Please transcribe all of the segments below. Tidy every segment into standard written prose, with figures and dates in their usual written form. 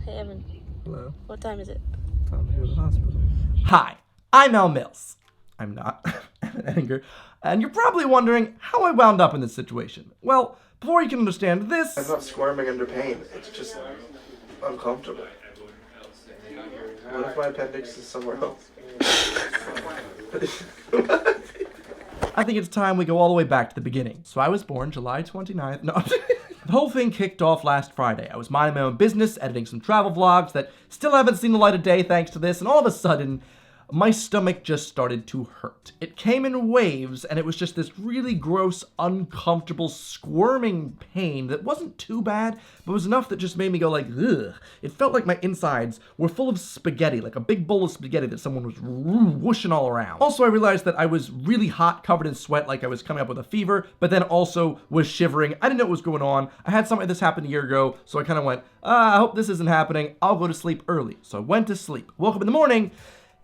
Hey, Evan. Hello. What time is it? Time to go to the hospital. Hi, I'm Al Mills. I'm not Edinger. And you're probably wondering how I wound up in this situation. Well, before you can understand this... I'm not squirming under pain. It's just uncomfortable. What if my appendix is somewhere else? I think it's time we go all the way back to the beginning. So I was born July 29th. No. The whole thing kicked off last Friday. I was minding my own business, editing some travel vlogs that still haven't seen the light of day thanks to this, and all of a sudden, my stomach just started to hurt. It came in waves, and it was just this really gross, uncomfortable, squirming pain that wasn't too bad, but was enough that just made me go like, ugh. It felt like my insides were full of spaghetti, like a big bowl of spaghetti that someone was whooshing all around. Also, I realized that I was really hot, covered in sweat, like I was coming up with a fever, but then also was shivering. I didn't know what was going on. I had something like this happen a year ago, so I kind of went, I hope this isn't happening. I'll go to sleep early. So I went to sleep. Woke up in the morning,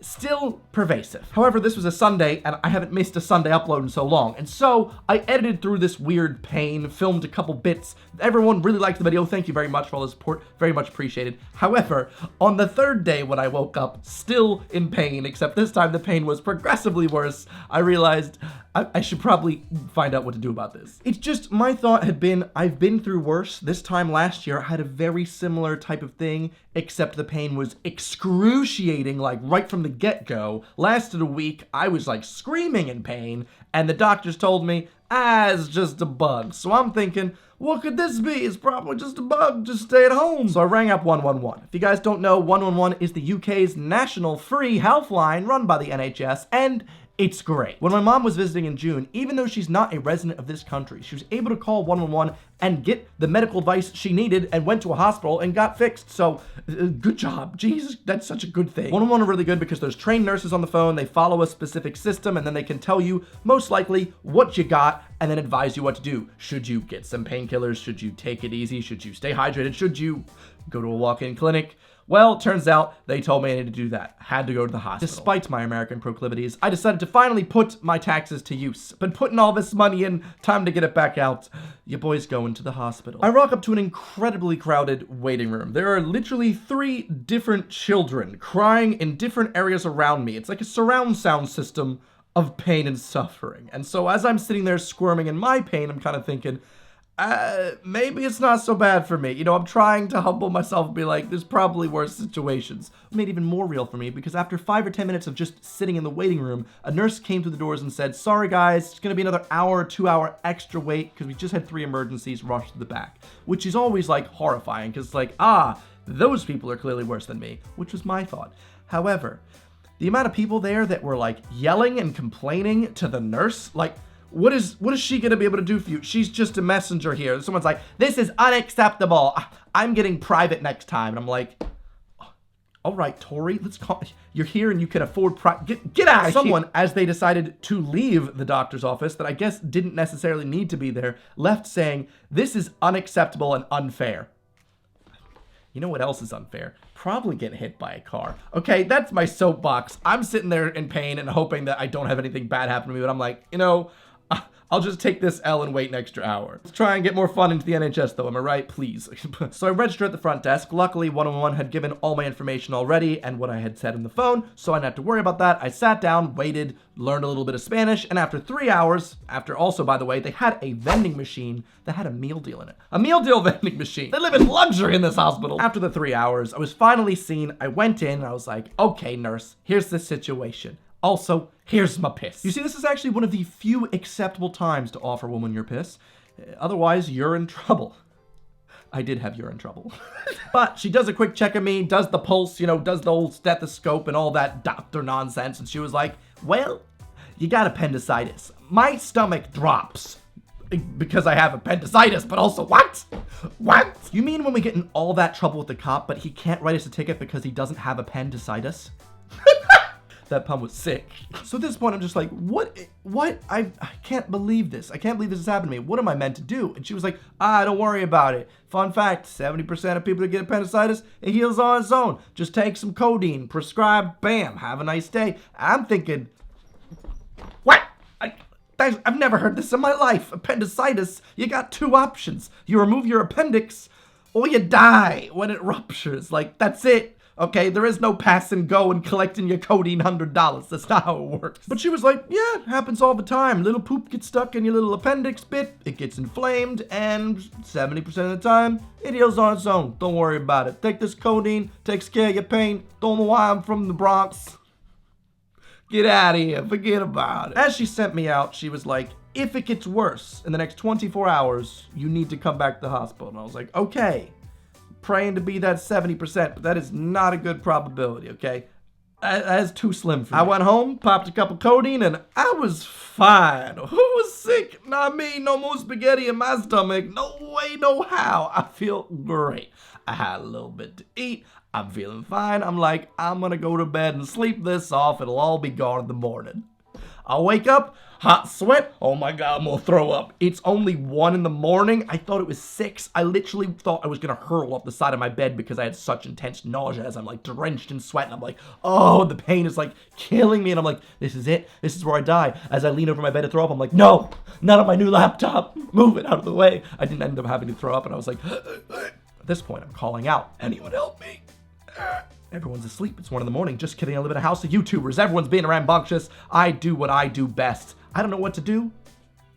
still pervasive. However, this was a Sunday, and I haven't missed a Sunday upload in so long, and so I edited through this weird pain, filmed a couple bits. Everyone really liked the video. Thank you very much for all the support. Very much appreciated. However, on the third day when I woke up, still in pain, except this time the pain was progressively worse, I realized I should probably find out what to do about this. It's just, my thought had been, I've been through worse. This time last year, I had a very similar type of thing, except the pain was excruciating, like right from the get-go. Lasted a week, I was like screaming in pain, and the doctors told me, it's just a bug. So I'm thinking, what could this be? It's probably just a bug, just stay at home. So I rang up 111. If you guys don't know, 111 is the UK's national free health line run by the NHS, and it's great. When my mom was visiting in June, even though she's not a resident of this country, she was able to call 111 and get the medical advice she needed and went to a hospital and got fixed. So, good job. Jesus, that's such a good thing. 111 are really good because there's trained nurses on the phone, they follow a specific system, and then they can tell you, most likely, what you got, and then advise you what to do. Should you get some painkillers? Should you take it easy? Should you stay hydrated? Should you go to a walk-in clinic? Well, turns out they told me I needed to do that. Had to go to the hospital. Despite my American proclivities, I decided to finally put my taxes to use. Been putting all this money in, time to get it back out. Your boy's going to the hospital. I rock up to an incredibly crowded waiting room. There are literally 3 different children crying in different areas around me. It's like a surround sound system of pain and suffering. And so as I'm sitting there squirming in my pain, I'm kind of thinking, maybe it's not so bad for me. You know, I'm trying to humble myself and be like, there's probably worse situations. It made it even more real for me because after 5 or 10 minutes of just sitting in the waiting room, a nurse came through the doors and said, sorry guys, it's gonna be another hour or 2 hour extra wait because we just had 3 emergencies rushed to the back. Which is always like horrifying because it's like, those people are clearly worse than me, which was my thought. However, the amount of people there that were like yelling and complaining to the nurse, like, what is she gonna be able to do for you? She's just a messenger here. Someone's like, this is unacceptable. I'm getting private next time. And I'm like, all right, Tori, let's call. You're here and you can afford get out of here. Someone, as they decided to leave the doctor's office that I guess didn't necessarily need to be there, left saying, this is unacceptable and unfair. You know what else is unfair? Probably getting hit by a car. Okay, that's my soapbox. I'm sitting there in pain and hoping that I don't have anything bad happen to me, but I'm like, you know, I'll just take this L and wait an extra hour. Let's try and get more fun into the NHS though, am I right? Please. So I registered at the front desk. Luckily, 111 had given all my information already and what I had said on the phone, so I didn't have to worry about that. I sat down, waited, learned a little bit of Spanish, and after 3 hours, after also, by the way, they had a vending machine that had a meal deal in it. A meal deal vending machine. They live in luxury in this hospital. After the 3 hours, I was finally seen. I went in and I was like, okay, nurse, here's the situation. Also, here's my piss. You see, this is actually one of the few acceptable times to offer a woman your piss. Otherwise, you're in trouble. I did have urine trouble. But she does a quick check of me, does the pulse, you know, does the old stethoscope and all that doctor nonsense. And she was like, well, you got appendicitis. My stomach drops because I have appendicitis, but also what? What? You mean when we get in all that trouble with the cop, but he can't write us a ticket because he doesn't have appendicitis? That pun was sick. So at this point, I'm just like, what? I can't believe this. I can't believe this has happened to me. What am I meant to do? And she was like, don't worry about it. Fun fact, 70% of people that get appendicitis, it heals on its own. Just take some codeine, prescribe, bam, have a nice day. I'm thinking, what? I've never heard this in my life. Appendicitis, you got 2 options. You remove your appendix, or you die when it ruptures. Like, that's it. Okay, there is no pass and go and collecting your codeine $100. That's not how it works. But she was like, yeah, it happens all the time. Little poop gets stuck in your little appendix bit, it gets inflamed, and 70% of the time, it heals on its own. Don't worry about it. Take this codeine, takes care of your pain. Don't know why I'm from the Bronx. Get out of here, forget about it. As she sent me out, she was like, if it gets worse in the next 24 hours, you need to come back to the hospital. And I was like, okay. Praying to be that 70%, but that is not a good probability, okay? That is too slim for me. I went home, popped a couple codeine, and I was fine. Who was sick? Not me. No more spaghetti in my stomach. No way, no how. I feel great. I had a little bit to eat. I'm feeling fine. I'm like, I'm gonna go to bed and sleep this off. It'll all be gone in the morning. I wake up, hot sweat. Oh my God, I'm gonna throw up. It's only 1 in the morning. I thought it was 6. I literally thought I was gonna hurl off the side of my bed because I had such intense nausea as I'm like drenched in sweat. And I'm like, oh, the pain is like killing me. And I'm like, this is it. This is where I die. As I lean over my bed to throw up, I'm like, no, not on my new laptop. Move it out of the way. I didn't end up having to throw up. And I was like, at this point, I'm calling out. Anyone help me? Everyone's asleep. It's 1 in the morning. Just kidding. I live in a house of YouTubers. Everyone's being rambunctious. I do what I do best. I don't know what to do.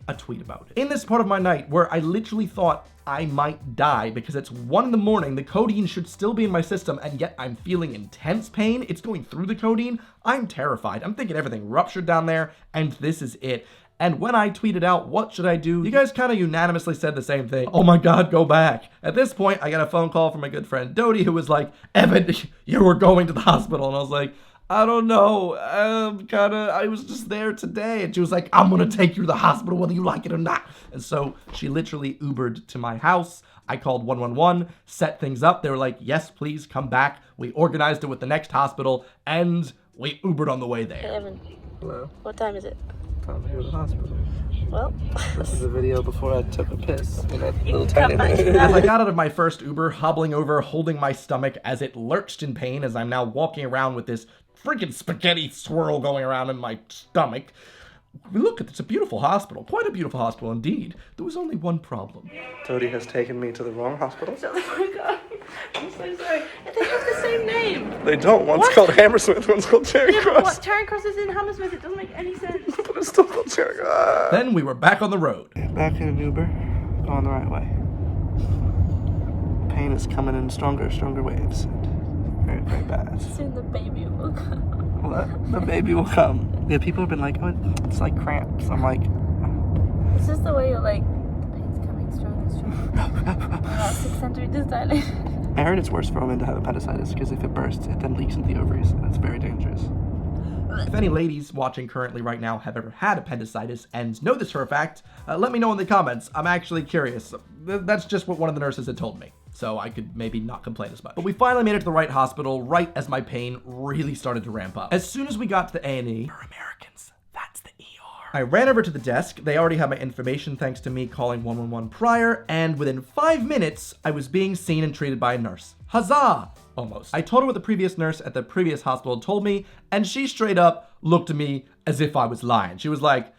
A tweet about it. In this part of my night where I literally thought I might die because it's 1 in the morning, the codeine should still be in my system, and yet I'm feeling intense pain. It's going through the codeine. I'm terrified. I'm thinking everything ruptured down there, and this is it. And when I tweeted out, what should I do? You guys kind of unanimously said the same thing. Oh my God, go back. At this point, I got a phone call from my good friend Dodie, who was like, Evan, you were going to the hospital. And I was like, I don't know. I was just there today. And she was like, I'm going to take you to the hospital whether you like it or not. And so she literally Ubered to my house. I called 111, set things up. They were like, yes, please come back. We organized it with the next hospital, and we Ubered on the way there. Hey, Evan. Hello. What time is it? Time to go to the hospital. Well, This is a video before I took a piss in that You little can tiny come back to thing. that. As I got out of my first Uber, hobbling over, holding my stomach as it lurched in pain as I'm now walking around with this freaking spaghetti swirl going around in my stomach. Look, it's a beautiful hospital. Quite a beautiful hospital indeed. There was only one problem. Dodie has taken me to the wrong hospital. Oh my God. I'm so sorry. They have the same name. They don't. One's What? called Hammersmith, one's called Charing Yeah, but Cross. what? Charing Cross is in Hammersmith. It doesn't make any sense. But it's still called Charing Cross. Then we were back on the road. Back in an Uber, going the right way. Pain is coming in stronger waves. Very, very bad. Soon the baby will come. What? The baby will come. Yeah, people have been like, oh, it's like cramps. I'm like, It's just the way you're like, the pain's coming stronger. About 6 centimeters dilated. I heard it's worse for women to have appendicitis because if it bursts, it then leaks into the ovaries, and it's very dangerous. If any ladies watching currently right now have ever had appendicitis and know this for a fact, let me know in the comments. I'm actually curious. That's just what one of the nurses had told me, so I could maybe not complain as much. But we finally made it to the right hospital right as my pain really started to ramp up. As soon as we got to the A&E, for Americans, that's the ER. I ran over to the desk. They already had my information thanks to me calling 111 prior, and within 5 minutes, I was being seen and treated by a nurse. Huzzah! Almost. I told her what the previous nurse at the previous hospital told me, and she straight up looked at me as if I was lying. She was like,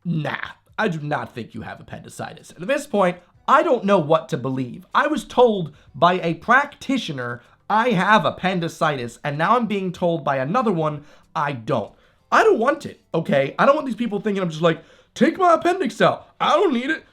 nah, I do not think you have appendicitis. And at this point, I don't know what to believe. I was told by a practitioner I have appendicitis, and now I'm being told by another one I don't. I don't want it, okay? I don't want these people thinking I'm just like, take my appendix out. I don't need it.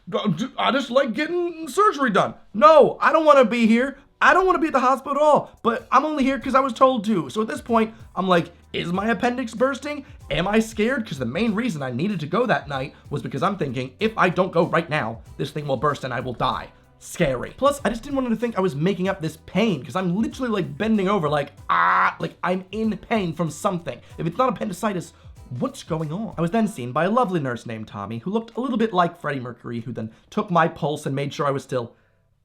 I just like getting surgery done. No, I don't want to be here. I don't want to be at the hospital at all, but I'm only here because I was told to. So at this point, I'm like, is my appendix bursting? Am I scared? Because the main reason I needed to go that night was because I'm thinking, if I don't go right now, this thing will burst and I will die. Scary. Plus, I just didn't want them to think I was making up this pain because I'm literally like bending over like I'm in pain from something. If it's not appendicitis, what's going on? I was then seen by a lovely nurse named Tommy who looked a little bit like Freddie Mercury, who then took my pulse and made sure I was still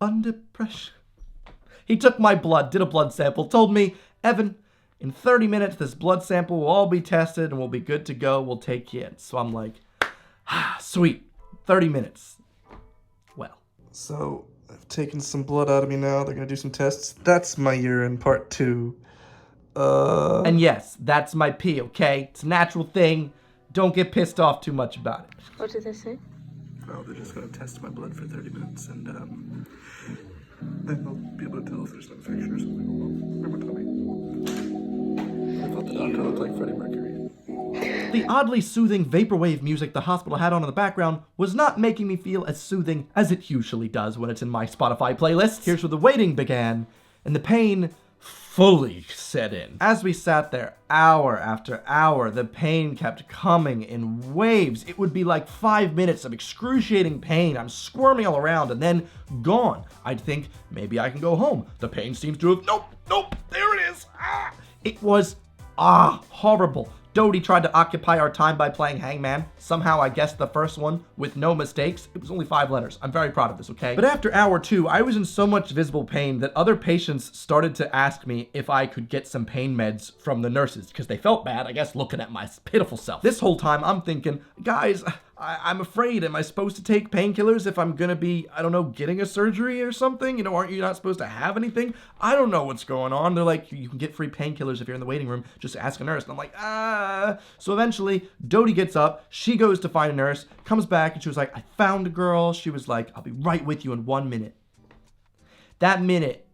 under pressure. He took my blood, did a blood sample, told me, Evan, in 30 minutes, this blood sample will all be tested and we'll be good to go. We'll take you in. So I'm like, sweet, 30 minutes. Well. So, I've taken some blood out of me now. They're gonna do some tests. That's my urine, part 2. And yes, that's my pee, okay? It's a natural thing. Don't get pissed off too much about it. What did they say? Oh, they're just gonna test my blood for 30 minutes and, Then they'll be able to tell if there's an infection or something. Remember Tommy? I thought the doctor looked like Freddie Mercury. The oddly soothing vaporwave music the hospital had on in the background was not making me feel as soothing as it usually does when it's in my Spotify playlist. Here's where the waiting began, and the pain fully set in. As we sat there, hour after hour, the pain kept coming in waves. It would be like 5 minutes of excruciating pain. I'm squirming all around and then gone. I'd think, maybe I can go home. The pain seems to have, nope, there it is. It was, horrible. Dodie tried to occupy our time by playing Hangman. Somehow I guessed the first one with no mistakes. It was only 5 letters. I'm very proud of this, okay? But after hour 2, I was in so much visible pain that other patients started to ask me if I could get some pain meds from the nurses because they felt bad, I guess, looking at my pitiful self. This whole time I'm thinking, guys, I'm afraid. Am I supposed to take painkillers if I'm gonna be, I don't know, getting a surgery or something? You know, aren't you not supposed to have anything? I don't know what's going on. They're like, you can get free painkillers if you're in the waiting room. Just ask a nurse. And I'm like, So eventually, Dodie gets up. She goes to find a nurse, comes back, and she was like, I found a girl. She was like, I'll be right with you in 1 minute. That minute,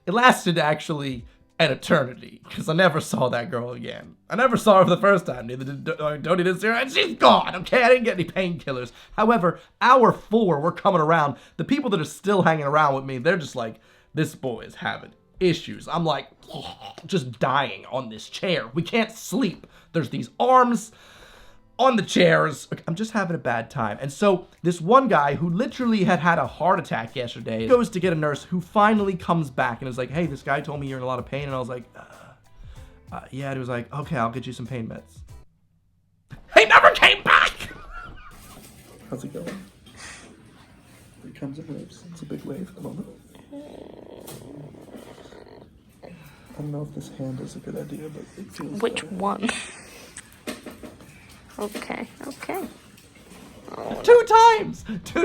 it lasted actually an eternity, because I never saw that girl again. I never saw her for the first time. Neither did Dodie didn't see her, and she's gone, okay? I didn't get any painkillers. However, hour 4, we're coming around. The people that are still hanging around with me, they're just like, this boy is having issues. I'm like, just dying on this chair. We can't sleep. There's these arms on the chairs. I'm just having a bad time. And so this one guy who literally had a heart attack yesterday goes to get a nurse who finally comes back and is like, hey, this guy told me you're in a lot of pain. And I was like, yeah. And he was like, okay, I'll get you some pain meds. He never came back! How's it going? It comes in waves. It's a big wave at the moment. I don't know if this hand is a good idea, but it feels Which better. one? Okay. Oh, 2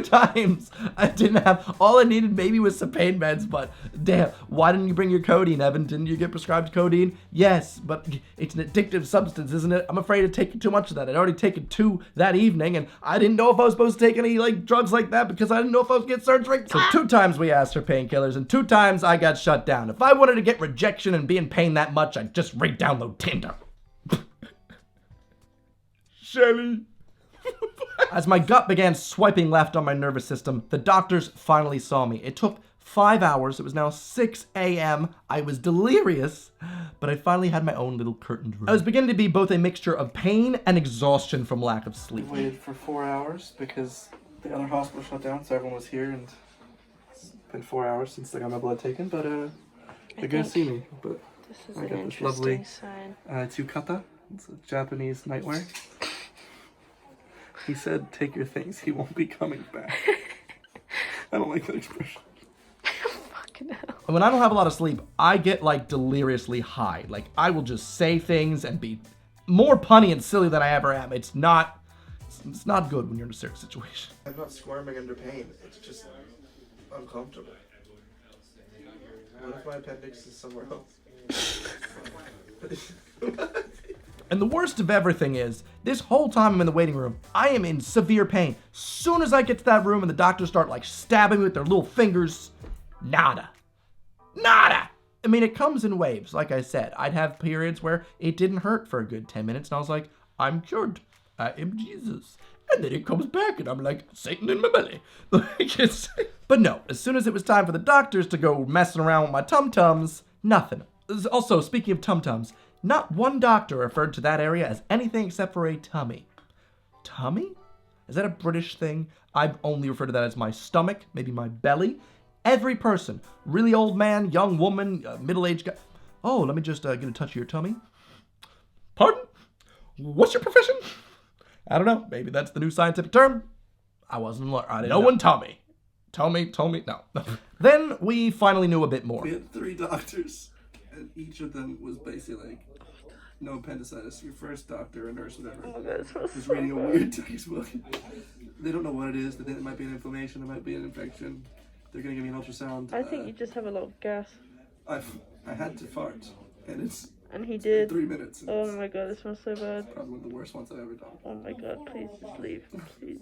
times. I didn't have, all I needed maybe was some pain meds, but damn, why didn't you bring your codeine, Evan? Didn't you get prescribed codeine? Yes, but it's an addictive substance, isn't it? I'm afraid of taking too much of that. I'd already taken 2 that evening, and I didn't know if I was supposed to take any drugs like that because I didn't know if I was getting surgery. So 2 times we asked for painkillers, and 2 times I got shut down. If I wanted to get rejection and be in pain that much, I'd just re-download Tinder. Shelly. As my gut began swiping left on my nervous system, the doctors finally saw me. It took 5 hours. It was now 6 a.m. I was delirious, but I finally had my own little curtained room. I was beginning to be both a mixture of pain and exhaustion from lack of sleep. We waited for 4 hours because the other hospital shut down, so everyone was here, and it's been 4 hours since they got my blood taken, but they're gonna see me. But This is I an got this interesting lovely sign. tsukata. It's a Japanese nightwear. He said, take your things, he won't be coming back. I don't like that expression. Fucking hell. And when I don't have a lot of sleep, I get deliriously high. I will just say things and be more punny and silly than I ever am. It's not good when you're in a serious situation. I'm not squirming under pain, it's just uncomfortable. What if my appendix is somewhere else? And the worst of everything is, this whole time I'm in the waiting room, I am in severe pain. Soon as I get to that room and the doctors start stabbing me with their little fingers, nada. I mean, it comes in waves. Like I said, I'd have periods where it didn't hurt for a good 10 minutes and I was like, I'm cured. I am Jesus. And then it comes back and I'm like, Satan in my belly. But no, as soon as it was time for the doctors to go messing around with my tum-tums, nothing. Also, speaking of tum-tums, not one doctor referred to that area as anything except for a tummy. Tummy? Is that a British thing? I've only referred to that as my stomach, maybe my belly. Every person, really old man, young woman, middle-aged guy. Oh, let me just get a touch of your tummy. Pardon? What's your profession? I don't know. Maybe that's the new scientific term. I wasn't learning. No one tummy. Tummy, no. Then we finally knew a bit more. We had 3 doctors, and each of them was basically no appendicitis. Your first doctor, a nurse, whatever, was reading a weird textbook. They don't know what it is. They think it might be an inflammation. It might be an infection. They're going to give me an ultrasound. I think you just have a lot of gas. I had to fart, and And he it's did. 3 minutes. And Oh my god, this smells so bad. probably one of the worst ones I've ever done. Oh my god, please just leave. Please.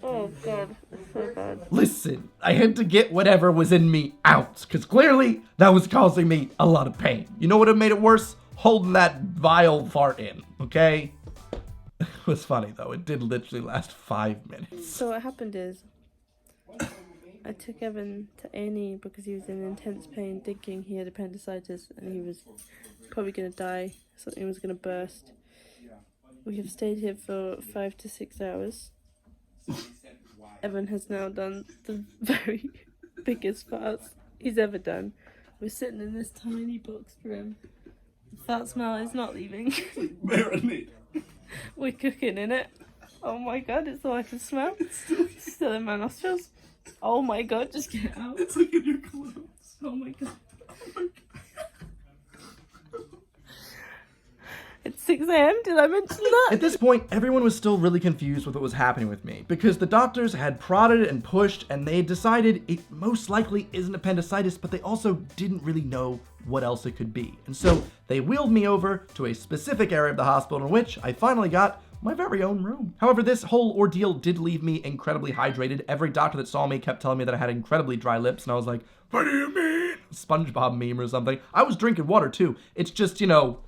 Oh god, that's so bad. Listen, I had to get whatever was in me out, because clearly that was causing me a lot of pain. You know what would have made it worse? Holding that vile fart in, okay? It was funny though, it did literally last 5 minutes. So what happened is, I took Evan to A&E because he was in intense pain, thinking he had appendicitis and he was probably going to die. Something was going to burst. We have stayed here for 5 to 6 hours. Evan has now done the very biggest fast he's ever done. We're sitting in this tiny box for him. The fart smell is not leaving. Marinate. We're cooking in it. Oh my god, it's all I can smell. It's still in my nostrils. Oh my god, just get it out. It's like in your clothes. Oh my god. It's 6 a.m. Did I mention that? At this point, everyone was still really confused with what was happening with me, because the doctors had prodded and pushed, and they decided it most likely isn't appendicitis, but they also didn't really know what else it could be. And so they wheeled me over to a specific area of the hospital in which I finally got my very own room. However, this whole ordeal did leave me incredibly hydrated. Every doctor that saw me kept telling me that I had incredibly dry lips, and I was like, what do you mean? SpongeBob meme or something. I was drinking water too. It's just, you know,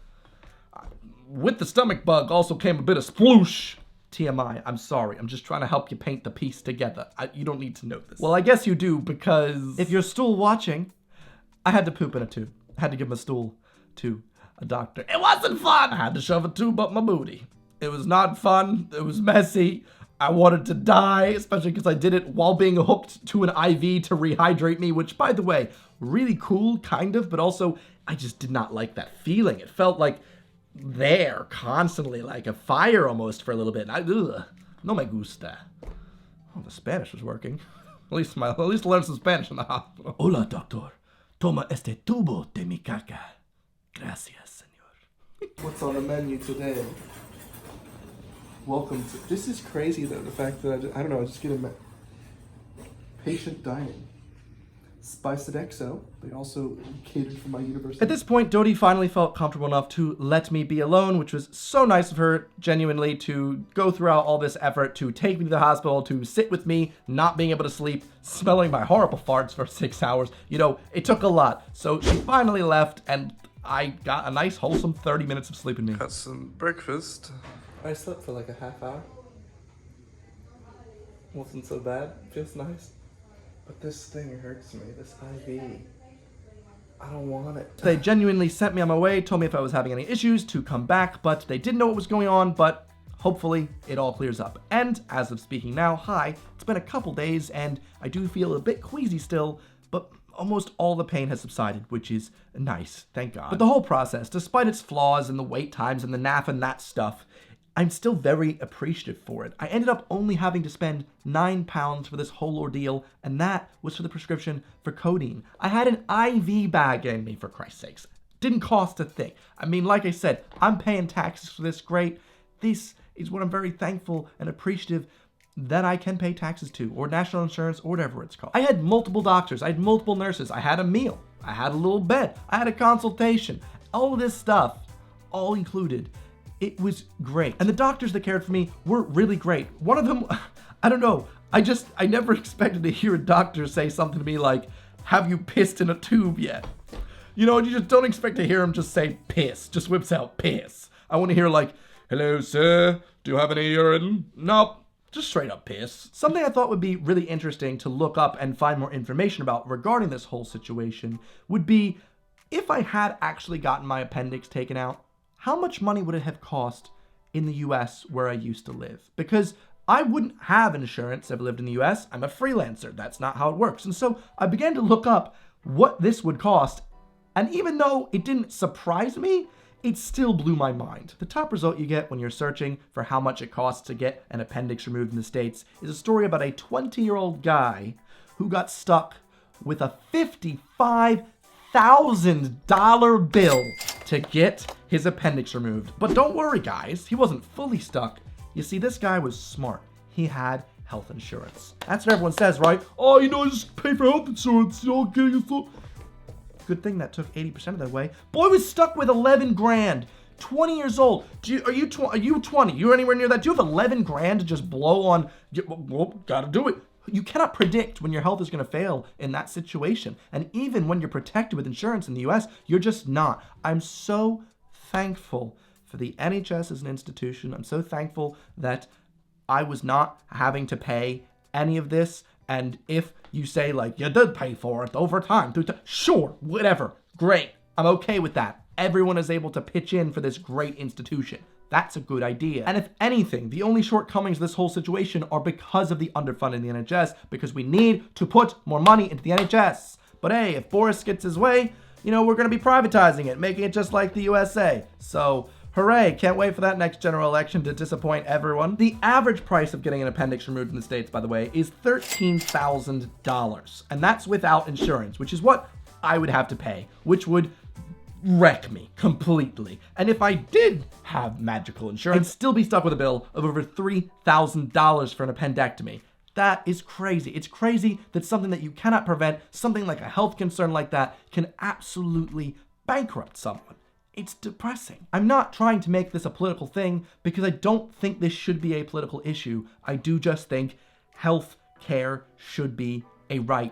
with the stomach bug also came a bit of sploosh. TMI, I'm sorry. I'm just trying to help you paint the piece together. You don't need to know this. Well, I guess you do, because if you're still watching, I had to poop in a tube. I had to give my stool to a doctor. It wasn't fun! I had to shove a tube up my booty. It was not fun. It was messy. I wanted to die, especially because I did it while being hooked to an IV to rehydrate me, which, by the way, really cool, kind of, but also I just did not like that feeling. It felt like there constantly, like a fire almost for a little bit. No me gusta. Oh, the Spanish was working. At least I learned some Spanish in the hospital. Hola, doctor. Toma este tubo de mi caca. Gracias, señor. What's on the menu today? Welcome to... This is crazy though, the fact that I don't know, I just get a patient dining. Spiced XO. They also catered for my university. At this point, Dodie finally felt comfortable enough to let me be alone, which was so nice of her, genuinely, to go throughout all this effort to take me to the hospital, to sit with me, not being able to sleep, smelling my horrible farts for 6 hours. You know, it took a lot. So she finally left, and I got a nice, wholesome 30 minutes of sleep in me. Got some breakfast. I slept for like a half hour. Wasn't so bad. Feels nice. But this thing hurts me, this IV. I don't want it. They genuinely sent me on my way, told me if I was having any issues to come back, but they didn't know what was going on, but hopefully it all clears up. And as of speaking now, hi, it's been a couple days and I do feel a bit queasy still, but almost all the pain has subsided, which is nice, thank God. But the whole process, despite its flaws and the wait times and the naff and that stuff, I'm still very appreciative for it. I ended up only having to spend £9 for this whole ordeal, and that was for the prescription for codeine. I had an IV bag in me, for Christ's sakes. Didn't cost a thing. I mean, like I said, I'm paying taxes for this, great. This is what I'm very thankful and appreciative that I can pay taxes to, or national insurance, or whatever it's called. I had multiple doctors, I had multiple nurses, I had a meal, I had a little bed, I had a consultation, all of this stuff, all included. It was great. And the doctors that cared for me were really great. One of them, I don't know, I never expected to hear a doctor say something to me like, have you pissed in a tube yet? You know, you just don't expect to hear him just say piss, just whips out piss. I want to hear like, hello sir, do you have any urine? Nope. Just straight up piss. Something I thought would be really interesting to look up and find more information about regarding this whole situation would be, if I had actually gotten my appendix taken out, how much money would it have cost in the US where I used to live? Because I wouldn't have insurance if I lived in the US. I'm a freelancer. That's not how it works. And so I began to look up what this would cost. And even though it didn't surprise me, it still blew my mind. The top result you get when you're searching for how much it costs to get an appendix removed in the States is a story about a 20-year-old guy who got stuck with a $55,000 bill to get his appendix removed. But don't worry, guys, he wasn't fully stuck. You see, this guy was smart. He had health insurance. That's what everyone says, right? Oh, you know, just pay for health insurance, you know, getting a Good thing that took 80% of that way. Boy was stuck with 11 grand. 20 years old. Are you 20? You're anywhere near that? Do you have 11 grand to just blow on? Well, gotta do it. You cannot predict when your health is going to fail in that situation. And even when you're protected with insurance in the US, you're just not. I'm so thankful for the NHS as an institution. I'm so thankful that I was not having to pay any of this. And if you say, like, you did pay for it over time, sure, whatever, great. I'm okay with that. Everyone is able to pitch in for this great institution. That's a good idea. And if anything, the only shortcomings of this whole situation are because of the underfunding the NHS, because we need to put more money into the NHS. But hey, if Boris gets his way, we're going to be privatizing it, making it just like the USA. So, hooray, can't wait for that next general election to disappoint everyone. The average price of getting an appendix removed in the States, by the way, is $13,000. And that's without insurance, which is what I would have to pay, which would wreck me completely. And if I did have magical insurance, I'd still be stuck with a bill of over $3,000 for an appendectomy. That is crazy. It's crazy that something that you cannot prevent, something like a health concern like that, can absolutely bankrupt someone. It's depressing. I'm not trying to make this a political thing because I don't think this should be a political issue. I do just think health care should be a right.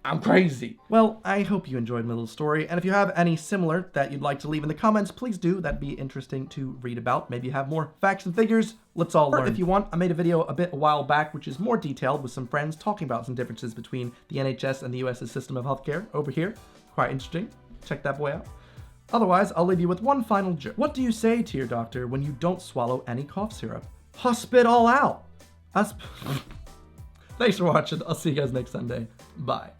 I'm crazy. Well, I hope you enjoyed my little story, and if you have any similar that you'd like to leave in the comments, please do. That'd be interesting to read about. Maybe you have more facts and figures. Let's all learn. If you want, I made a video a while back, which is more detailed with some friends talking about some differences between the NHS and the US's system of healthcare over here. Quite interesting. Check that boy out. Otherwise, I'll leave you with one final joke. What do you say to your doctor when you don't swallow any cough syrup? Spit all out. Thanks for watching. I'll see you guys next Sunday. Bye.